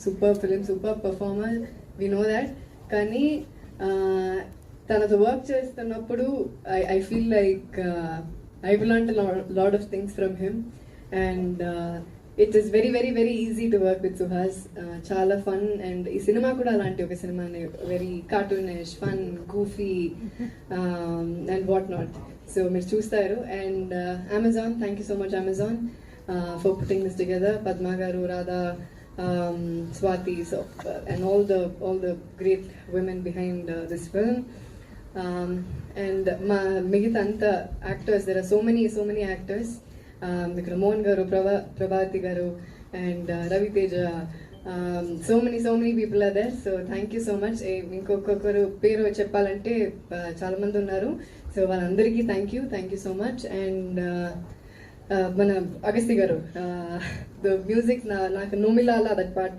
Super film, super performer, we know that. కానీ తనతో work చేస్తున్నప్పుడు I feel like I've learned a lot of things from him, and it is very very very easy to work with Suhas. Chala fun, and ee cinema kuda alanti oka cinema ne, very cartoonish, fun, goofy, and what not. So meer chustaru. And Amazon, thank you so much Amazon for putting this together. Padma garu, Radha, Swati, so and all the great women behind this film. And మిగతా అంతా actors, there are so many actors. ఇక్కడ Mohan garu, Prabhati garu, and Raviteja, so many people are there. So thank you so much. ఇంకొకరు పేరు చెప్పాలంటే చాలా మంది ఉన్నారు. So వాళ్ళందరికీ thank you so much. And మన అగస్తి గారు, ద మ్యూజిక్ నాకు నోమిలాలా దట్ పార్ట్